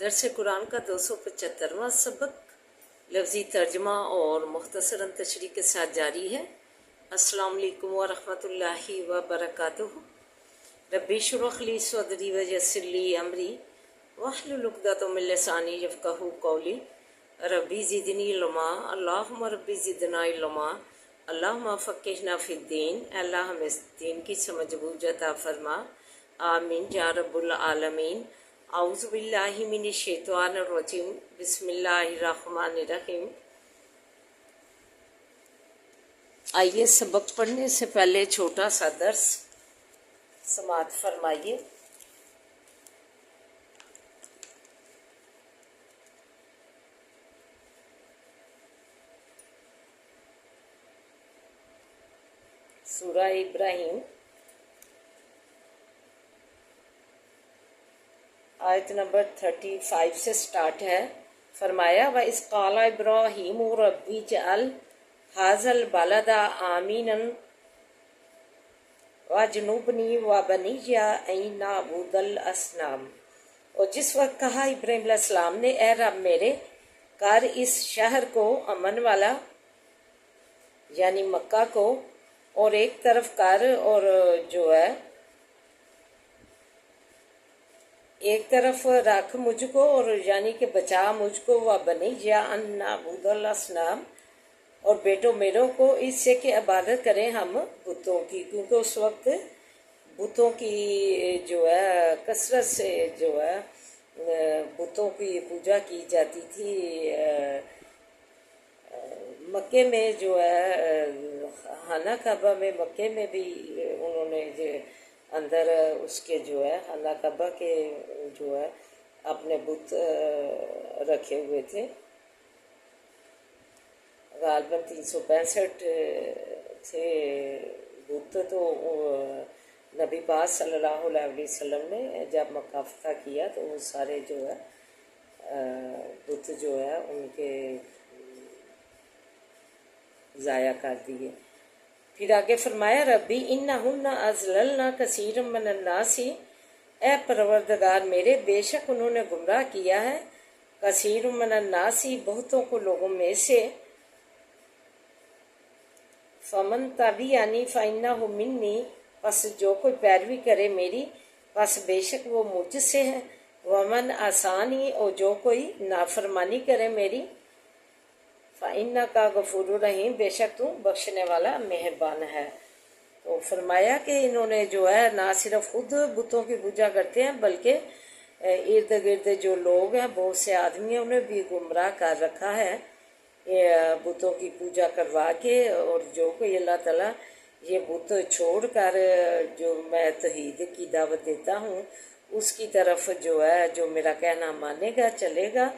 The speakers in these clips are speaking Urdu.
درس قرآن کا 275واں سبق لفظی ترجمہ اور مختصراً تشریح کے ساتھ جاری ہے۔ السلام علیکم ورحمۃ اللہ وبرکاتہ۔ ربی اشرح لی صدری ویسر لی امری واحلل عقدۃ من لسانی یفقہوا قولی۔ ربی زدنی علما، اللہم ربی زدنا علما، اللہم فقہنا فی الدین۔ اللہ ہمیں دین کی سمجھ بوجھ عطا فرما، آمین یا رب العالمین۔ اعوذ باللہ من الشیطان الرجیم، بسم اللہ الرحمن الرحیم۔ آئیے سبق پڑھنے سے پہلے چھوٹا سا درس سماعت فرمائیے۔ سورہ ابراہیم آیت نمبر 35 سے سٹارٹ ہے۔ فرمایا وَإِذْ قَالَ إِبْرَاهِيمُ رَبِّ اجْعَلْ هَٰذَا الْبَلَدَ آمِنًا وَاجْنُبْنِي وَبَنِيَّ أَن نَّعْبُدَ الْأَصْنَامَ۔ اور جس وقت کہا ابراہیم علیہ السلام نے، اے رب میرے، کر اس شہر کو امن والا، یعنی مکہ کو، اور ایک طرف کر، اور جو ہے ایک طرف رکھ مجھ کو، اور یعنی کہ بچا مجھ کو، وَبَنِيَّ أَن نَّعْبُدَ الْأَصْنَامَ، اور بیٹوں میروں کو، اس سے کہ عبادت کریں ہم بتوں کی، کیونکہ اس وقت بتوں کی جو ہے کثرت سے جو ہے بتوں کی پوجا کی جاتی تھی۔ مکے میں جو ہے خانہ کعبہ میں، مکے میں بھی انہوں نے جو اندر اس کے جو ہے خانہ کعبہ کے جو ہے اپنے بت رکھے ہوئے تھے۔ غالباً 365 تھے بت۔ تو نبی پاک صلی اللہ علیہ وسلم نے جب مکہ فتح کیا تو وہ سارے جو ہے بت جو ہے ان کے ضائع کر دیے۔ پھر آگے فرمایا ربی انہن اضللن کثیرا من الناس، اے پروردگار میرے، بے شک انہوں نے گمراہ کیا ہے، کثیر من الناس، بہتوں کو لوگوں میں سے، فمن تبعنی فانہ منی، پس جو کوئی پیروی کرے میری پس بے شک وہ مجھ سے ہے، ومن عصانی، اور جو کوئی نافرمانی کرے میری، فإنک غفور رحیم، بے شک تو بخشنے والا مہربان ہے۔ تو فرمایا کہ انہوں نے جو ہے نہ صرف خود بتوں کی پوجا کرتے ہیں بلکہ ارد گرد جو لوگ ہیں، بہت سے آدمی انہیں بھی گمراہ کر رکھا ہے بتوں کی پوجا کروا کے۔ اور جو کوئی اللہ تعالیٰ یہ بت چھوڑ کر جو میں توحید کی دعوت دیتا ہوں اس کی طرف جو ہے جو میرا کہنا مانے گا، چلے گا،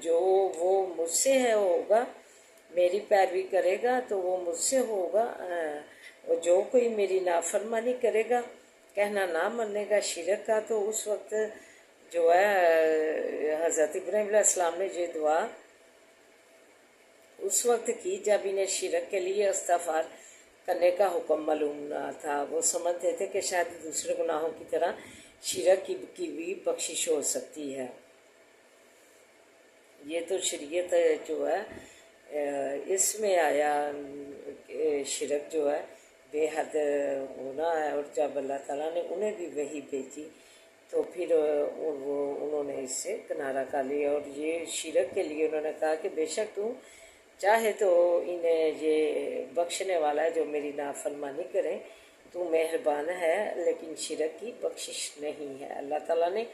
جو وہ مجھ سے ہے ہوگا، میری پیروی کرے گا تو وہ مجھ سے ہوگا، اور جو کوئی میری نافرمانی کرے گا، کہنا نہ مانے گا شرک کا، تو اس وقت جو ہے حضرت ابراہیم علیہ السلام نے یہ دعا اس وقت کی جب انہیں شرک کے لیے استغفار کرنے کا حکم معلوم نہ تھا۔ وہ سمجھتے تھے کہ شاید دوسرے گناہوں کی طرح شرک کی بھی بخشش ہو سکتی ہے۔ یہ تو شریعت جو ہے اس میں آیا شرک جو ہے بے حد ہونا ہے، اور جب اللہ تعالیٰ نے انہیں بھی وحی بھیجی تو پھر انہوں نے اس سے کنارہ کر لیا، اور یہ شرک کے لیے انہوں نے کہا کہ بے شک تو چاہے تو انہیں یہ بخشنے والا ہے جو میری نافرمانی کریں، تو مہربان ہے، لیکن شرک کی بخشش نہیں ہے۔ اللہ تعالیٰ نے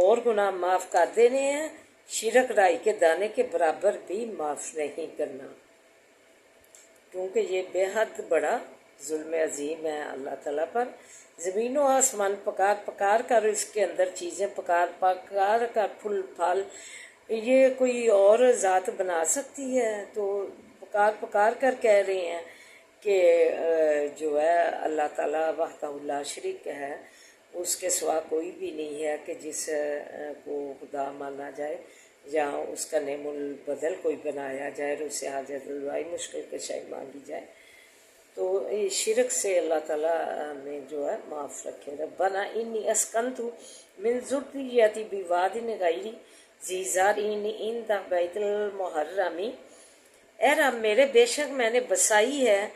اور گناہ معاف کر دینے ہیں، شرک رائی کے دانے کے برابر بھی معاف نہیں کرنا، کیونکہ یہ بے حد بڑا ظلم عظیم ہے اللہ تعالیٰ پر۔ زمین و آسمان پکار پکار کر اس کے اندر چیزیں پکار پکار کر پھل پھل یہ کوئی اور ذات بنا سکتی ہے؟ تو پکار پکار کر کہہ رہے ہیں کہ جو ہے اللہ تعالیٰ وحدہ لا شریک ہے، اس کے سوا کوئی بھی نہیں ہے کہ جس کو خدا مانا جائے یا اس کا نعم البدل کوئی بنایا جائے اور اس سے حاجت روائی مشکل کشائی مانگی جائے۔ تو شرک سے اللہ تعالیٰ ہمیں جو ہے معاف رکھے. ربنا انی اسکنتو من ذریتی بواد غیر ذی زرع عند بیت المحرم. اے رب میرے بے شک میں نے بسائی ہے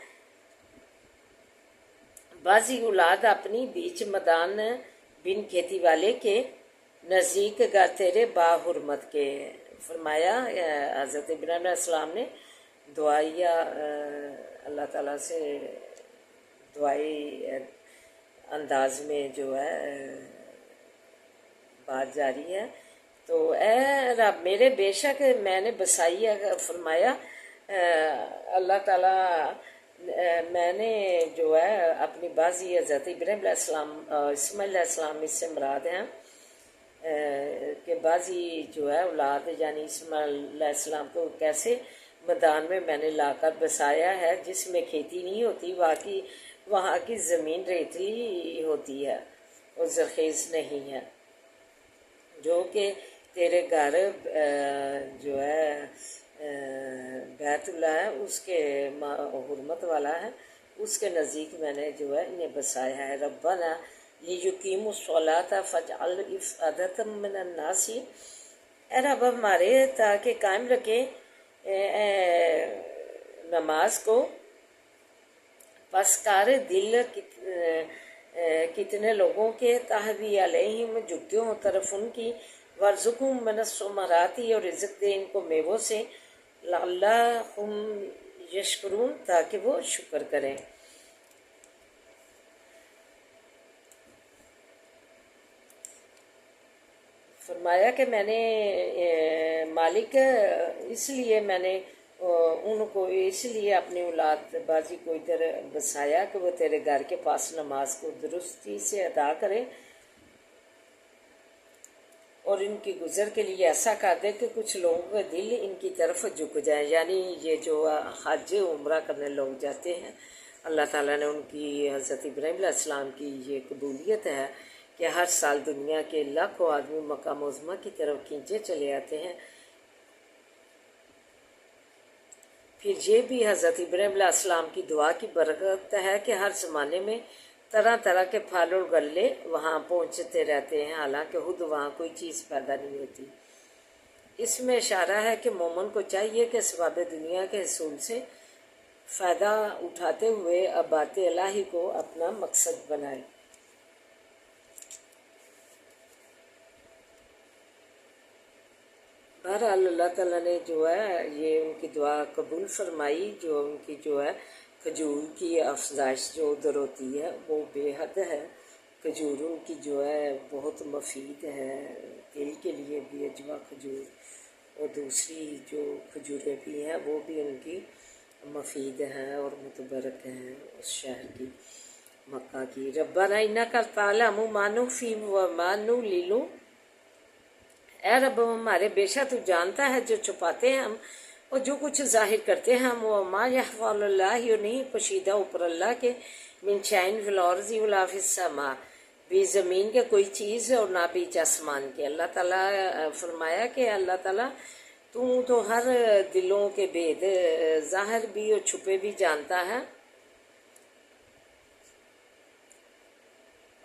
بعضی اولاد اپنی بیچ میدان بن کھیتی والے کے نزدیک گر تیرے با حرمت کے. فرمایا حضرت ابراہیم علیہ السلام نے دعائیا اللہ تعالیٰ سے دعائی انداز میں جو ہے بات جاری ہے. تو اے رب میرے بے شک میں نے بسائی ہے. فرمایا اللہ تعالیٰ میں نے جو ہے اپنی بازی حضرت ابراہیم علیہ السلام اسماعیل علیہ السلام اس سے مراد ہیں کہ بعضی جو ہے اولاد یعنی اسماعیل علیہ السلام کو کیسے میدان میں نے لا کر بسایا ہے جس میں کھیتی نہیں ہوتی, وہاں کی زمین ریتلی ہوتی ہے اور زرخیز نہیں ہے, جو کہ تیرے گھر جو ہے بیت اللہ ہے اس کے حرمت والا ہے, اس کے نزدیک میں نے جو ہے انہیں بسایا ہے. ربنا لیقیموا الصلاۃ فاجعل افئدۃ من الناس. اے رب ہمارے تاکہ قائم رکھے نماز کو, پس کار دل کتنے لوگوں کے تحوی علیہم جھکتے ہوں طرف ان کی, وارزقہم من الثمرات اور رزق دے ان کو میووں سے, لعلہم یشکرون تاکہ وہ شکر کریں. فرمایا کہ میں نے مالک اس لیے میں نے ان کو اس لیے اپنی اولاد بازی کو ادھر بسایا کہ وہ تیرے گھر کے پاس نماز کو درستی سے ادا کرے اور ان کی گزر کے لیے ایسا کر دے کہ کچھ لوگوں کا دل ان کی طرف جھک جائے. یعنی یہ جو حج عمرہ کرنے لوگ جاتے ہیں, اللہ تعالیٰ نے ان کی حضرت ابراہیم علیہ السلام کی یہ قبولیت ہے کہ ہر سال دنیا کے لاکھوں آدمی مکہ معظمہ کی طرف کھینچے چلے آتے ہیں. پھر یہ بھی حضرت ابراہیم علیہ السلام کی دعا کی برکت ہے کہ ہر زمانے میں طرح طرح کے پھل اور غلے وہاں پہنچتے رہتے ہیں, حالانکہ خود وہاں کوئی چیز پیدا نہیں ہوتی. اس میں اشارہ ہے کہ مومن کو چاہیے کہ اسباب دنیا کے حصول سے فائدہ اٹھاتے ہوئے عبادت الہی کو اپنا مقصد بنائے. بہرحال اللہ تعالیٰ نے جو ہے یہ ان کی دعا قبول فرمائی. جو ان کی جو ہے کھجور کی افزائش جو ادھر ہوتی ہے وہ بے حد ہے. کھجور ان کی جو ہے بہت مفید ہے, دل کے لیے بھی اجوا کھجور, اور دوسری جو کھجوریں بھی ہیں وہ بھی ان کی مفید ہیں اور متبرک ہیں اس شہر کی مکہ کی. ربنا انک تعلم ما نخفی وما نعلن. اے رب ہمارے بے شک تو جانتا ہے جو چھپاتے ہیں ہم اور جو کچھ ظاہر کرتے ہیں ہم. وما یخفی علی اللہ, اور نہیں پوشیدہ اوپر اللہ کے, من شیء فی الارض ولا فی السماء, بھی زمین کے کوئی چیز اور نہ بیچ آسمان کے. اللہ تعالیٰ فرمایا کہ اللہ تعالیٰ تو ہر دلوں کے بید ظاہر بھی اور چھپے بھی جانتا ہے,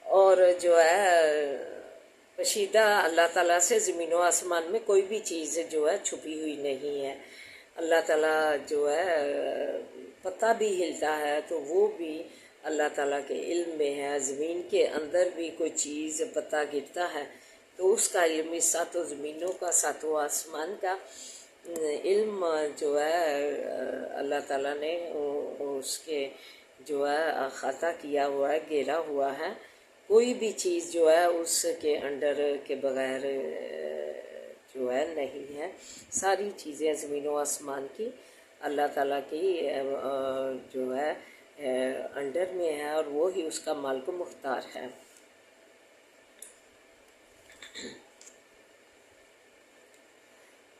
اور جو ہے پوشیدہ اللہ تعالیٰ سے زمین و آسمان میں کوئی بھی چیز جو ہے چھپی ہوئی نہیں ہے. اللہ تعالیٰ جو ہے پتہ بھی ہلتا ہے تو وہ بھی اللہ تعالیٰ کے علم میں ہے. زمین کے اندر بھی کوئی چیز پتہ گرتا ہے تو اس کا علم ساتوں زمینوں کا ساتوں آسمان کا علم جو ہے اللہ تعالیٰ نے اس کے جو ہے احاطہ کیا ہوا ہے, گھیرا ہوا ہے. کوئی بھی چیز جو ہے اس کے انڈر کے بغیر جو ہے نہیں ہے. ساری چیزیں زمین و آسمان کی اللہ تعالیٰ کی جو ہے انڈر میں ہے, اور وہی اس کا مالک و مختار ہے.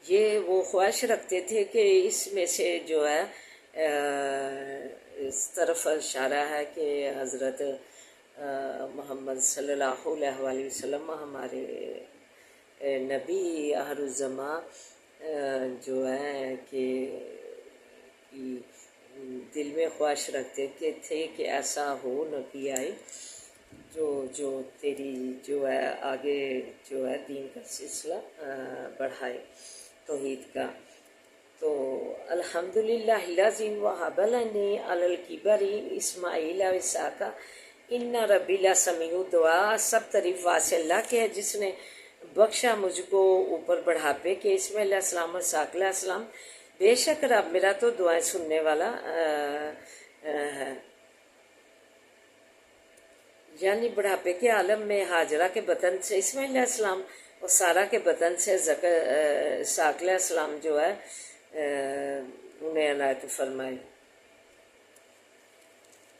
یہ وہ خواہش رکھتے تھے کہ اس میں سے جو ہے اس طرف اشارہ ہے کہ حضرت محمد صلی اللہ علیہ وآلہ وسلم ہمارے نبی آخر الزماں جو ہیں کہ دل میں خواہش رکھتے تھے کہ ایسا ہو نبی آئے جو تیری جو ہے آگے جو ہے دین کا سلسلہ بڑھائے توحید کا۔ تو الحمدللہ الذی وہب لنی علی الکبر اسماعیل و اسحاق ان ربی لسمیع الدعاء۔ سب تعریف واسع اللہ کے ہے جس نے بخشا مجھ کو اوپر بڑھاپے کے اسماعیل علیہ السلام اور اسحاق علیہ السلام، بے شک رب میرا تو دعائیں سننے والا ہے۔ یعنی بڑھاپے کے عالم میں ہاجرہ کے بطن سے اسماعیل علیہ السلام اور سارہ کے بطن سے اسحاق علیہ السلام جو ہے انہیں عنایت فرمائے۔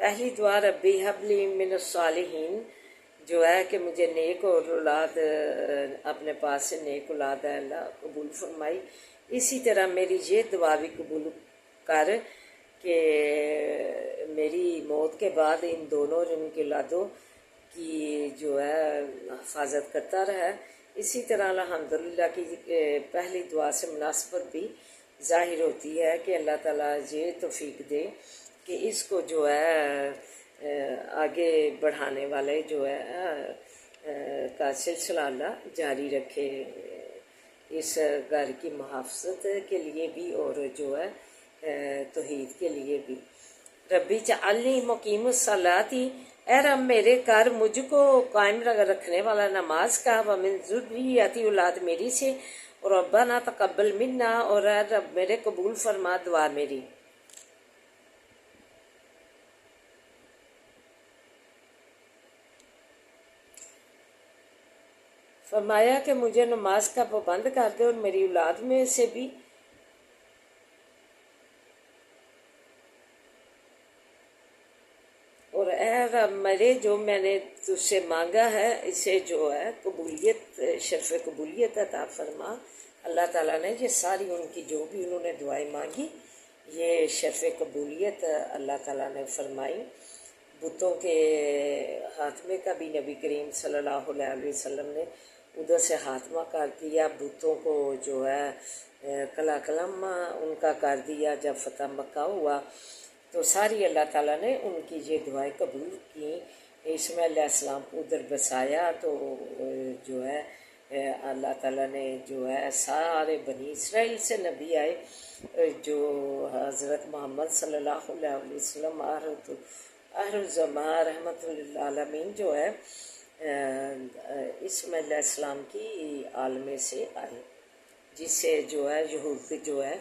پہلی دعا ربی حب لی من الصالحین جو ہے کہ مجھے نیک اور اولاد اپنے پاس سے نیک اولاد ہے اللہ قبول فرمائی۔ اسی طرح میری یہ دعا بھی قبول کر کہ میری موت کے بعد ان دونوں اور ان کی اولادوں کی جو ہے حفاظت کرتا رہا۔ اسی طرح الحمدللہ کی پہلی دعا سے مناسبت بھی ظاہر ہوتی ہے کہ اللہ تعالیٰ یہ توفیق دے کہ اس کو جو ہے آگے بڑھانے والے جو ہے کا سلسلہ اللہ جاری رکھے، اس گھر کی محافظت کے لیے بھی اور جو ہے توحید کے لیے بھی۔ ربی جعلنی مقیم الصلاۃ، اے رب میرے گھر مجھ کو قائم رکھنے والا نماز کا، ومن ذریتی اولاد میری سے، اور ربنا تقبل منا، اور اے رب میرے قبول فرما دعا میری۔ فرمایا کہ مجھے نماز کا پابند کر دے اور میری اولاد میں سے بھی اور اے رب میرے جو میں نے تجھ سے مانگا ہے اسے جو ہے قبولیت، شرف قبولیت عطا فرما۔ اللہ تعالیٰ نے یہ ساری ان کی جو بھی انہوں نے دعائیں مانگی یہ شرف قبولیت اللہ تعالیٰ نے فرمائی۔ بتوں کے خاتمے کا بھی نبی کریم صلی اللہ علیہ وسلم نے ادھر سے خاتمہ کر دیا، بتوں کو جو ہے کلا قلم ان کا کر دیا۔ جب فتح مکہ ہوا تو ساری اللہ تعالیٰ نے ان کی یہ دعائیں قبول کی۔ اسماعیل علیہ السلام کو ادھر بسایا تو جو ہے اللہ تعالیٰ نے جو ہے سارے بنی اسرائیل سے نبی آئے جو حضرت محمد صلی اللہ علیہ وسلم آخر الزمان رحمت للعالمین جو ہے اسماعیل علیہ السلام کی عالم سے آئے، جس سے جو ہے یہود جو ہے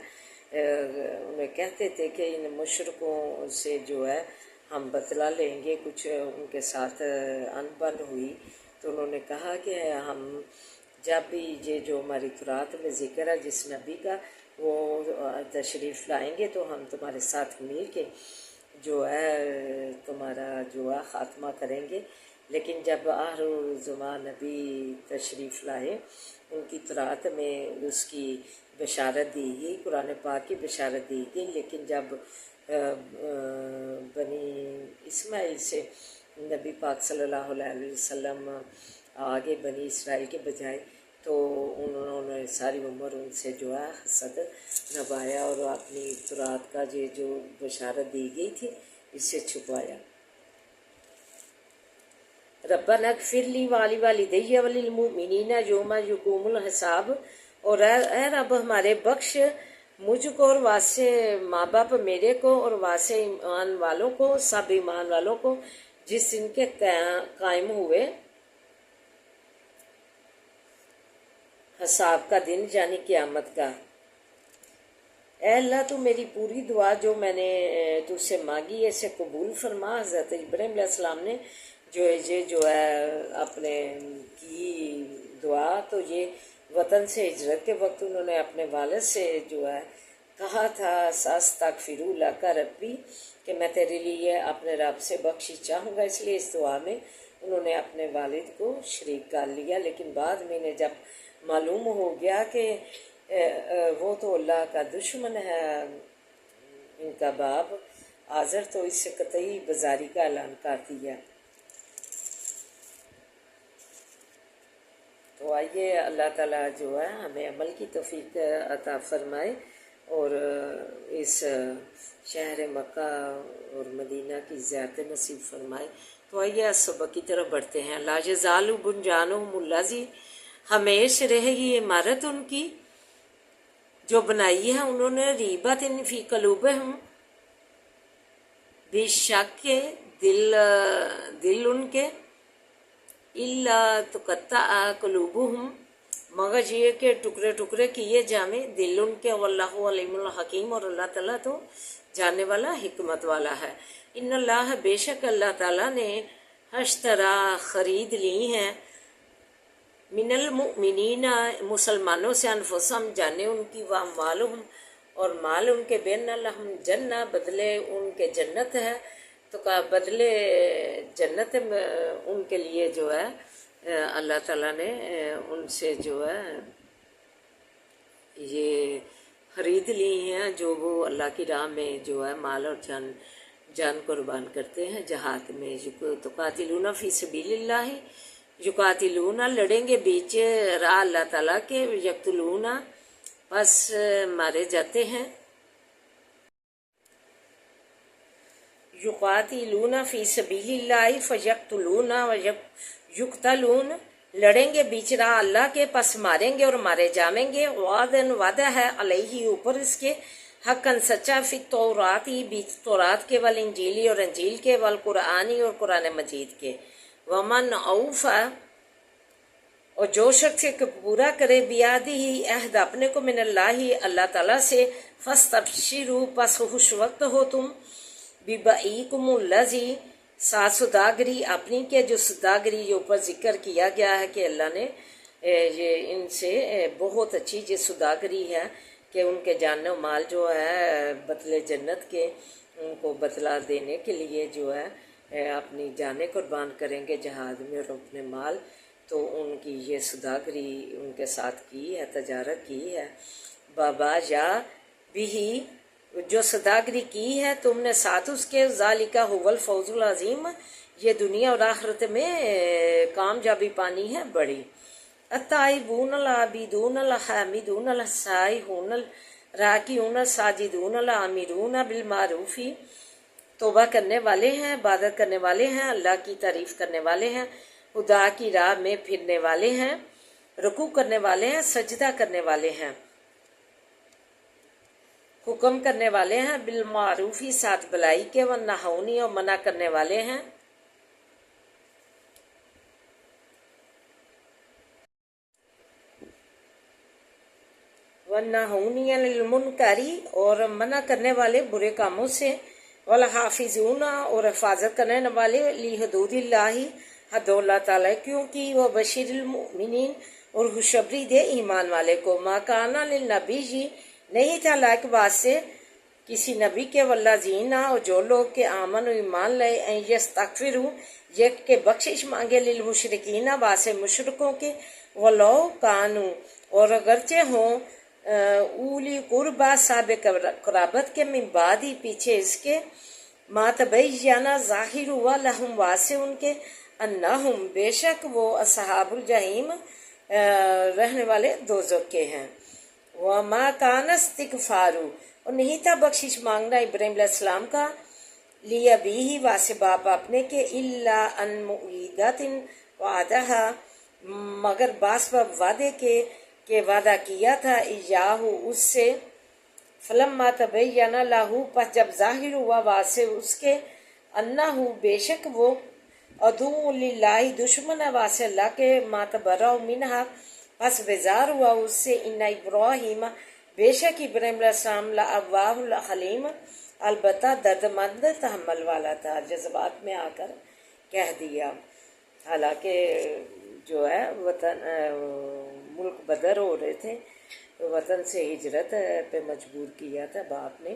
انہیں کہتے تھے کہ ان مشرکوں سے جو ہے ہم بدلہ لیں گے، کچھ ان کے ساتھ انبن ہوئی تو انہوں نے کہا کہ ہم جب بھی یہ جو ہماری تورات میں ذکر ہے جس نبی کا وہ تشریف لائیں گے تو ہم تمہارے ساتھ مل کے جو ہے تمہارا جو ہے خاتمہ کریں گے۔ لیکن جب آخر زمان نبی تشریف لائے ان کی تورات میں اس کی بشارت دی گئی، قرآن پاک کی بشارت دی گئی، لیکن جب بنی اسماعیل سے نبی پاک صلی اللہ علیہ وسلم آگے بنی اسرائیل کے بجائے تو انہوں نے ساری عمر ان سے جو ہے حسد نبھایا اور اپنی تورات کا یہ جو بشارت دی گئی تھی اس سے چھپایا۔ ربنا اغفر لی والی والدی وللمؤمنین یوم یقوم الحساب، اور اے رب ہمارے بخش مجھ کو اور واسع ماں باپ میرے کو اور واسع ایمان والوں کو، سب ایمان والوں کو جس دن کے قائم ہوئے حساب کا دن یعنی قیامت کا۔ اے اللہ تو میری پوری دعا جو میں نے تجھ سے مانگی ہے اسے قبول فرما۔ حضرت ابراہیم علیہ السلام نے جو ہے اپنے کی دعا تو یہ وطن سے ہجرت کے وقت انہوں نے اپنے والد سے جو ہے کہا تھا ساستغفر لک ربی، کہ میں تیرے لیے اپنے رب سے بخشش چاہوں گا، اس لیے اس دعا میں انہوں نے اپنے والد کو شریک کر لیا۔ لیکن بعد میں انہیں جب معلوم ہو گیا کہ وہ تو اللہ کا دشمن ہے ان کا باپ آزر، تو اس سے قطعی بزاری کا اعلان کر دیا۔ تو آئیے اللہ تعالیٰ جو ہے ہمیں عمل کی توفیق عطا فرمائے۔ اور اس شہر مکہ اور مدینہ کی زیارت نصیب فرمائے۔ تو آئیے سبق کی طرف بڑھتے ہیں۔ لا یزال بنیانہم الذی، ہمیشہ رہے گی عمارت ان کی جو بنائی ہے انہوں نے، ریبت فی قلوبہم، بے شک کے دل ان کے، الا تقطع قلوبہم، مگر یہ کہ ٹکڑے ٹکڑے کیے جامیں دل ان کے، واللہ علیم الحکیم، اور اللہ تعالیٰ تو جاننے والا حکمت والا ہے۔ ان اللہ، بے شک اللہ تعالیٰ نے، اشترا خرید لی ہیں، من المؤمنین مسلمانوں سے، انفسہم جانے ان کی، واموالہم اور مال ان کے، بین لہم جنہ بدلے ان کے جنت ہے، تو کہا بدلے جنت ان کے لیے جو ہے اللہ تعالیٰ نے ان سے جو ہے یہ خرید لی ہیں، جو وہ اللہ کی راہ میں جو ہے مال اور جان قربان کرتے ہیں جہاد میں۔ تو قاتلون فی سبیل اللہ، یقاتلون لڑیں گے بیچ راہ اللہ تعالیٰ کے، یقتلون پس مارے جاتے ہیں، یقاتلون فی سبیل اللہ فیقتلون یقتلون، لڑیں گے بیچ راہ اللہ کے پس ماریں گے اور مارے جائیں گے، وعدن وعدہ ہے علیہ اوپر اس کے، حقاً سچا، فی التوراتی بیچ تورات کے، والانجیلی اور انجیل کے، والقرآنی اور قرآن مجید کے، ومن اوفا اور جو شخص پورا کرے، بیادی ہی عہد اپنے کو، من اللہ اللہ تعالیٰ سے، فاستبشروا پس خوش وقت ہو تم، ببعیکم الذی ساتھ سوداگری اپنی کے، جو سوداگری یہ اوپر ذکر کیا گیا ہے کہ اللہ نے یہ ان سے بہت اچھی یہ سوداگری ہے کہ ان کے جان و مال جو ہے بدلے جنت کے، ان کو بدلہ دینے کے لیے جو ہے اپنی جانیں قربان کریں گے جہاد میں اور اپنے مال، تو ان کی یہ سوداگری ان کے ساتھ کی ہے، تجارت کی ہے، بابا یا بھی جو سوداگری کی ہے تم نے ساتھ اس کے، ذالک هو الفوز العظیم، یہ دنیا اور آخرت میں کامیابی پانی ہے بڑی۔ التائبون العابدون الحامدون السائحون الراکعون الساجدون العامرون بالمعروف، توبہ کرنے والے ہیں، عبادت کرنے والے ہیں، اللہ کی تعریف کرنے والے ہیں، خدا کی راہ میں پھرنے والے ہیں، رکوع کرنے والے ہیں، سجدہ کرنے والے ہیں، حکم کرنے والے ہیں، بالمعروفی ساتھ بلائی کے، والنہونی اور منع کرنے والے ہیں، والنہونی عن المنکر اور منع کرنے والے برے کاموں سے، والحافظون اور حفاظت کرنے والے، لحدود اللہ حد اللہ تعالیٰ کیونکہ، وہ بشیر المؤمنین اور خوشخبری دے ایمان والے کو، ما کانا للنبی جی نہیں تھا لائق بات سے کسی نبی کے، والذین اور جو لوگ کے آمن و ایمان لائے، ان یستغفروا یہ کہ بخشش مانگے، للمشرکین واسے مشرکوں کے، ولو کانو اور اگرچہ ہوں، اولی قربا سابق قرابت کے، من بعدی پیچھے اس کے، ما تبینا ظاہر ہوا، لہم واسے ان کے، انہم بے شک وہ اصحاب الجحیم رہنے والے دوزخ کے ہیں۔ وما کان استغفار اور نہیں تھا بخشش مانگنا ابراہیم علیہ السلام کا، لِأَبِيهِ واسے باپ اپنے کے، الا ان موعدۃ وعدہا مگر باس وعدے کے کہ وعدہ کیا تھا، ایاہ اس سے، فلما تبین لہ پس جب ظاہر ہوا واسے اس کے، انہ بے شک وہ، عدو للہ دشمن ہے واسے اللہ کے، ما تبرأ منہا پس بیزار ہوا اس سے، ان ابراہیم بے شک ابراہیم علیہ السلام لأواہ حلیم البتہ درد مند تحمل والا تھا، جذبات میں آ کر کہہ دیا، حالانکہ جو ہے وطن ملک بدر ہو رہے تھے، وطن سے ہجرت پہ مجبور کیا تھا باپ نے،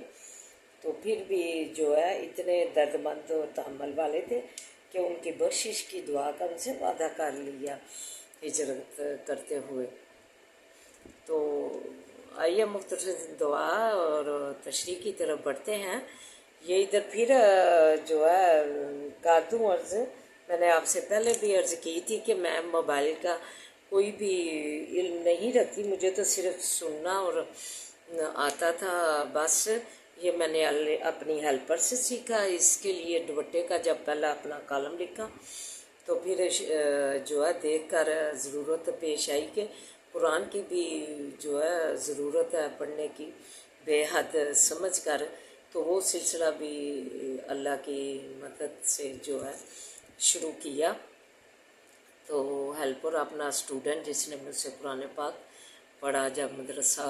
تو پھر بھی جو ہے اتنے درد مند اور تحمل والے تھے کہ ان کی بخشش کی دعا کا ان سے وعدہ کر لیا ہجرت کرتے ہوئے۔ تو آئیے مختصر دعا اور تشریح کی طرف بڑھتے ہیں۔ یہ ادھر پھر جو ہے کر دوں عرض، میں نے آپ سے پہلے بھی عرض کی تھی کہ میں موبائل کا کوئی بھی علم نہیں رکھتی، مجھے تو صرف سننا اور آتا تھا بس یہ میں نے اپنی ہیلپر سے سیکھا. اس کے لیے دوپٹے کا جب پہلا اپنا کالم لکھا تو پھر جو ہے دیکھ کر ضرورت پیش آئی کہ قرآن کی بھی جو ہے ضرورت ہے پڑھنے کی بے حد سمجھ کر. تو وہ سلسلہ بھی اللہ کی مدد سے جو ہے شروع کیا. تو ہیلپر اپنا اسٹوڈنٹ جس نے مجھ سے قرآن پاک پڑھا جب مدرسہ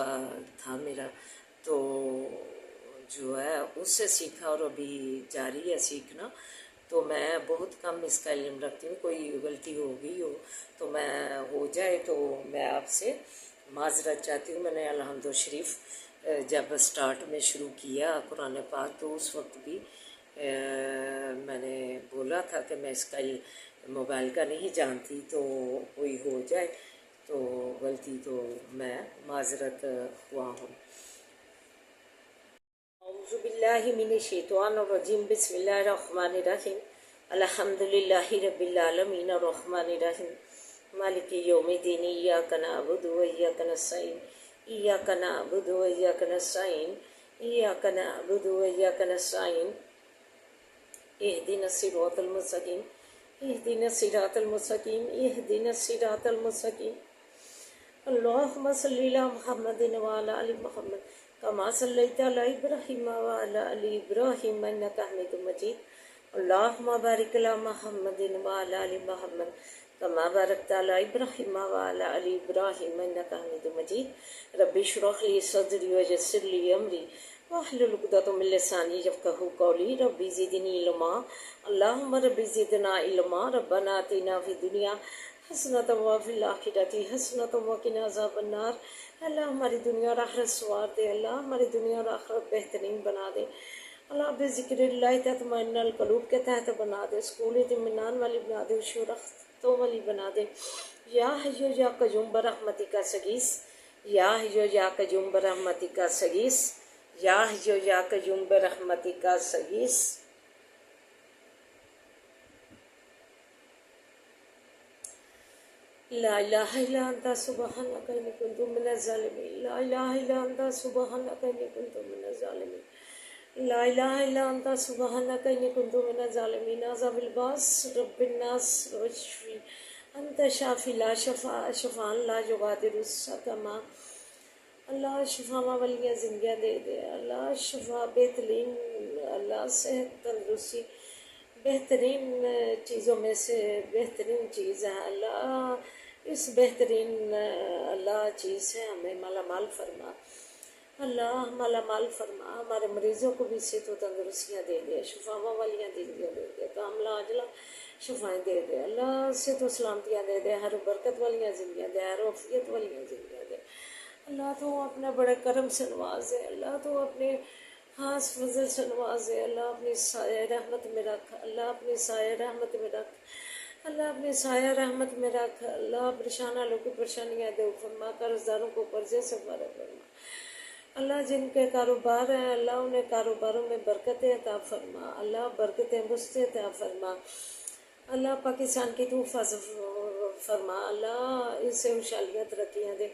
تھا میرا تو جو ہے اس سے سیکھا اور ابھی جاری ہے سیکھنا. تو میں بہت کم اس کا علم رکھتی ہوں. کوئی غلطی ہو گئی ہو تو میں ہو جائے تو میں آپ سے معذرت چاہتی ہوں. میں نے الحمد شریف جب اسٹارٹ میں شروع کیا قرآن پاک تو اس وقت بھی میں نے بولا تھا کہ میں اس کا موبائل کا نہیں جانتی تو کوئی ہو جائے تو غلطی تو میں معذرت ہوا ہوں. اعوذ باللہ من الشیطان الرجیم. بسم اللہ الرحمن الرحیم. الحمد للہ رب العالمین الرحمن الرحیم مالک یوم الدین. ایاک نعبد و ایاک نستعین. ایاک نعبد و ایاک نستعین. ایاک نعبد و ایاک نستعین. اهدنا الصراط المستقیم. اهدنا الصراط المستقیم. اهدنا الصراط المستقیم. اللهم صل على محمد وعلى آل محمد كما صليت على إبراهيم وعلى آل إبراهيم إنك حميد مجيد. اللهم بارك على محمد وعلى آل محمد كما باركت على إبراهيم وعلى آل إبراهيم إنك حميد مجيد. رب اشرح لي صدري ويسر لي أمري واحلل عقدة من لساني يفقهوا قولي. رب زدني علما. اللهم رب زدنا علما. ربنا آتنا في الدنيا حسنة وفي الآخرة حسنة وقنا عذاب النار. اللہ ہماری دنیا اور آخرت سوار دے. اللہ ہماری دنیا اور آخرت بہترین بنا دے. اللہ بذکر اللہ تطمئن القلوب کے تحت بنا دے. سکول اطمینان والی بنا دے. شورختوں والی بنا دے. یا حی یا قیوم برحمتک استغیث. یا حی یا قیوم برحمتک استغیث. یا حی یا قیوم برحمتک استغیث. لا الہ الا انت سبحانک انی کنت من الظالمین. لا الہ الا انت سبحانک انی کنت من الظالمین. لا الہ الا انت سبحانک انی کنت من الظالمین. عذاب الباس رب الناس واشفی انت شافی لا شفاء شفاء لا یغادر سقما. اللہ شفا والیاں زندگیاں دے دے. اللہ شفا بہترین. اللہ صحت تندرستی بہترین چیزوں میں سے بہترین چیز ہے. اللہ اس بہترین اللہ چیز سے ہمیں مالا مال فرما. اللہ مالا مال فرما. ہمارے مریضوں کو بھی صحت و تندرستیاں دے دے. شفاواں والیاں زندگیاں دے دے. کاملہ عاجلہ شفائیں دے دے. اللہ صحت و سلامتیاں دے دے. ہر برکت والیاں زندگیاں دے. ہر عافیت والیاں زندگیاں دے. اللہ تو اپنا بڑے کرم سے نوازے. اللہ تو اپنے خاص فضل سے نوازے. اللہ اپنی سایہ رحمت میں رکھ. اللہ اپنی سایہ رحمت میں رکھ. اللہ اپنی سایہ رحمت میں رکھ. اللہ پریشان والوں کو پریشانیاں دے فرما. قرض داروں کو قرضے سے فارغ فرما. اللہ جن کے کاروبار ہیں اللہ انہیں کاروباروں میں برکتیں عطا فرما. اللہ برکتیں بستے عطا فرما. اللہ پاکستان کی تو حفاظت فرما. اللہ اس سے خوشحالیاں ترقیاں دے.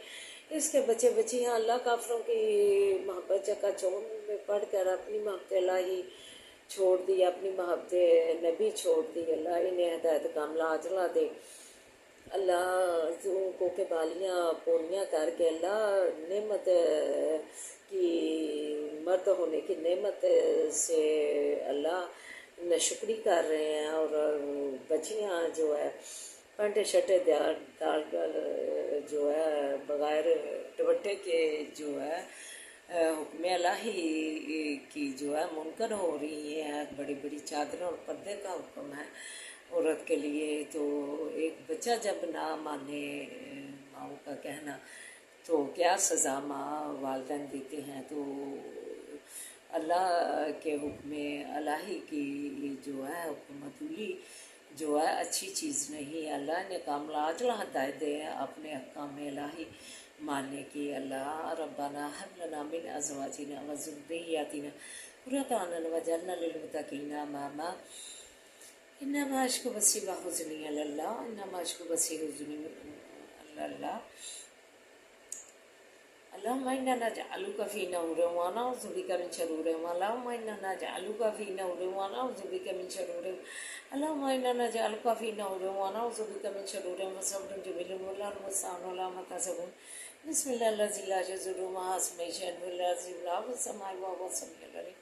اس کے بچے بچیاں اللہ کافروں کی محبت چکا چوند میں پڑھ کر اپنی محبت الہی چھوڑ دی. اپنی محبت نبی چھوڑ دی. اللہ انہیں ہدایت کاملہ عاجلہ دے. اللہ ان کو کے بالیاں پونیاں کر کے اللہ نعمت کی مرد ہونے کی نعمت سے اللہ ناشکری کر رہے ہیں. اور بچیاں جو ہے پنٹے شٹے ڈال کر جو ہے بغیر دوپٹے کے جو ہے حکم الہی کی جو ہے منکر ہو رہی ہیں. بڑی بڑی چادریں اور پردے کا حکم ہے عورت کے لیے. تو ایک بچہ جب نہ مانے ماؤں کا کہنا تو کیا سزا ماں والدین دیتے ہیں. تو اللہ کے حکم الہی کی جو ہے حکومتولی جو ہے اچھی چیز نہیں. اللہ نے کاملہ عاجلہ ہدایت دے اپنے احکام الہی ماننے کی. اللہ ربنا هب لنا من ازواجنا وذرياتنا قرة اعين واجعلنا للمتقين اماما. انما اشکو بثی وحزنی علی اللہ. انما اشکو بثی وحزنی علی اللہ. اللهم إنا نجعلك في نور ونعوذ بك من شرور اللهم إنا نجعلك في نور ونعوذ بك من شرور اللهم إنا نجعلك في نور ونعوذ بك من شرور وصبر جميل ولا المستعان ولا مكاسب بسم الله الذي لا يضر مع اسمه شيء ولا يضر في السماء وهو السميع العليم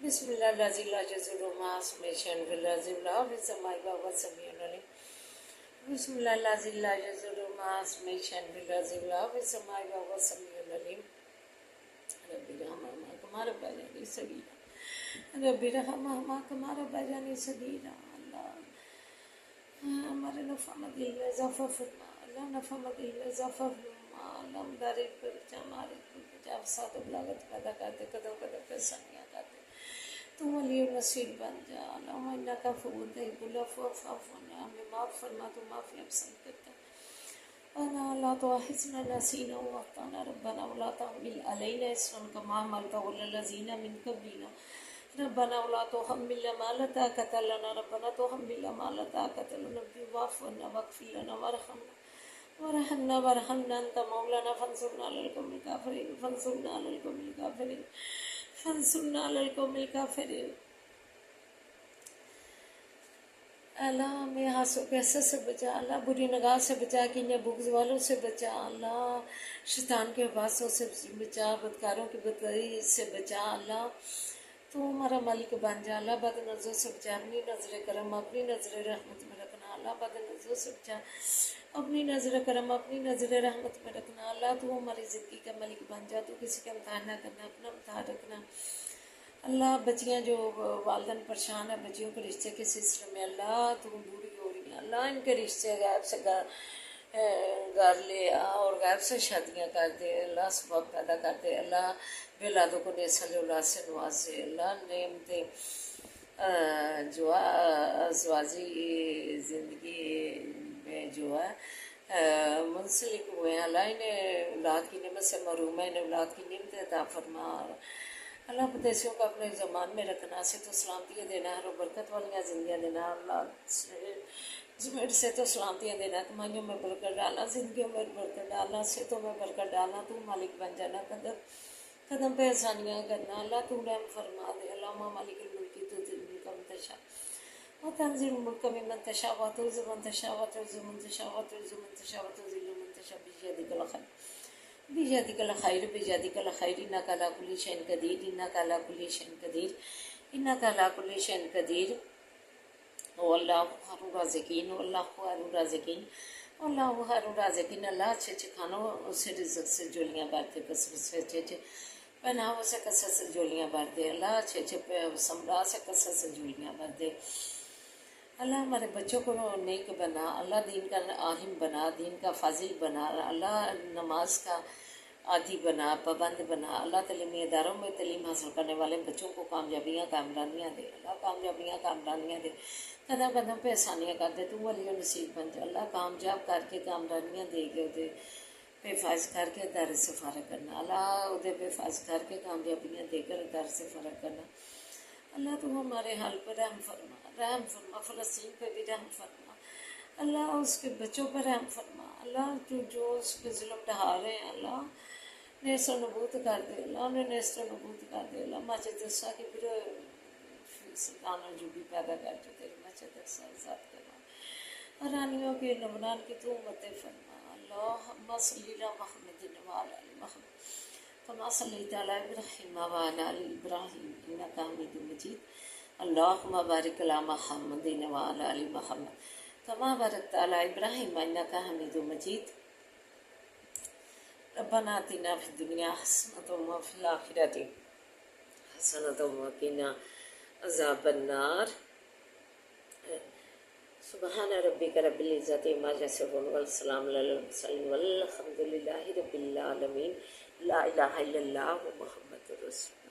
بسم الله الذي لا يضر مع اسمه شيء ولا يضر في السماء وهو السميع العليم بسم الله الذي لا يضر مع اسمه شيء ولا يضر في السماء وهو السميع العليم رب ارحمهما كما ربياني صغيرا رب ارحمهما كما ربياني صغيرا اللہ ہمارے نفع دل میں اضافہ فرما اللہ نفع دل میں اضافہ فرما اللہ ہمارے پر ہمارے جب ساتھ بلاغت پیدا کرتے قدم قدم پہ سنیاں کرتے تو ولی نصیر بن جا اللہم انکا عفو تحب العفو فاعف عنا ہمیں معاف فرما تو معافی پسند کرتا انا لا تؤاخذنا نسینا واخطانا ربنا ولا تحمل علینا اصرا کما حملته على الذین من قبلنا ربنا ولا تحملنا ما لا طاقة لنا ربنا تحملنا ما لا طاقة لنا واعف عنا واغفر لنا وارحمنا انت مولانا فانصرنا على القوم الكافرين فانصرنا على القوم الكافرين فانصرنا على القوم الكافرين اللہ ہمیں حسد و حسد سے بچا اللہ بری نگاہ سے بچا کینہ بغض والوں سے بچا اللہ شیطان کے واسطوں سے بچا بدکاروں کی بدکاری سے بچا اللہ تو ہمارا مالک بن جا اللہ بد نظر سے بچا اپنی نظر کرم اپنی نظر رحمت میں رکھنا اللہ بد نظر سے بچا اپنی نظر کرم اپنی نظر رحمت میں رکھنا اللہ تو ہماری زندگی کا مالک بن جا تو کسی کا امتحان نہ کرنا اپنا امتحان رکھنا اللہ بچیاں جو والدین پریشان ہیں بچیوں کے رشتے کے سلسلے میں اللہ تو بوڑھی ہو رہی ہیں اللہ ان کے رشتے غائب سے گھر لے آ اور غائب سے شادیاں کر دے اللہ سبب پیدا کر دے اللہ بیلادوں کو نسل اولاد سے نوازے اللہ نعمتیں جو ازواجی زندگی میں جو ہے منسلک ہوئے ہیں اللہ انہیں اولاد کی نعمت سے محروم ہے انہیں اولاد کی نعمت عطا فرما اللہ پردیسیوں کو اپنے زمان میں رکھنا سے تو سلامتیاں دینا ہے اور برکت والیاں زندگیاں دینا اللہ زمیر سے تو سلامتیاں دینا کمائیوں میں برکت ڈالنا زندگیوں میں برکت ڈالنا صحتوں میں برکت ڈالنا تو مالک بن جانا قدم پہ آسانیاں کرنا اللہ تو رحم فرما دے اللہ مالک الملکی تو دل ملک منتشا و تنزیل ملک میں منتشا و تعز منتشا و تعز منتشا و تعز منتشا و تعزل منتشا بیدک الخیر بیدک الخیر بیدک الخیر انک علی کل شیء قدیر انک علی کل شیء قدیر انک علی کل شیء قدیر واللہ خیر الرازقین واللہ خیر الرازقین واللہ خیر الرازقین اللہ اچھے اچھے کھانوں سے رزق سے جولیاں بھرتے کثرت سے اچھے اچھے پہناووں سے کثرت سے جولیاں بھر دے اللہ اچھے اچھے سمرا سے کثرت سے جولیاں بھر دے اللہ ہمارے بچوں کو نیک بنا اللہ دین کا عالم بنا دین کا فاضل بنا اللہ نماز کا عادی بنا پابند بنا اللہ تعلیمی اداروں میں تعلیم حاصل کرنے والے بچوں کو کامیابیاں کامرانیاں دے اللہ کامیابیاں کامرانیاں دے قدم قدم پہ آسانیاں کر دے تو ولی و نصیب بن جا اللہ کامیاب کر کے کامرانیاں دے کے ادے پہ فائز کر کے دار سے فارغ کرنا اللہ ادے پہ فائز کر کے کامیابیاں دے کر دار سے فارغ کرنا اللہ تو ہمارے حال پر رحم فرما فلسطین پہ بھی رحم فرما اللہ اس کے بچوں پر رحم فرما اللہ تو جو اس پہ ظلم ڈھا رہے ہیں اللہ نیست و نبوت کر دے اللہ انہیں نیست و نبوت کر دے اللہ مسجد اقصیٰ کی پھر سلطان الجوبی پیدا کر جو تیری مسجد اقصیٰ ذات کروا ارانیوں کے نمران کی تو امت فرما اللہم صلی علی محمد وعلی آل محمد کما صلیت علی ابراہیم وعلی آل ابراہیم انک حمید مجید اللہم بارک علی محمد وعلی آل محمد کما بارکت علی ابراہیم انک حمید مجید ربنا آتنا فی الدنیا حسنۃ وفی الآخرۃ حسنۃ وقنا عذاب النار سبحان ربک رب العزۃ عما یصفون والسلام علی المرسلین والحمد للہ رب العالمین لا الہ الا اللہ محمد رسول اللہ.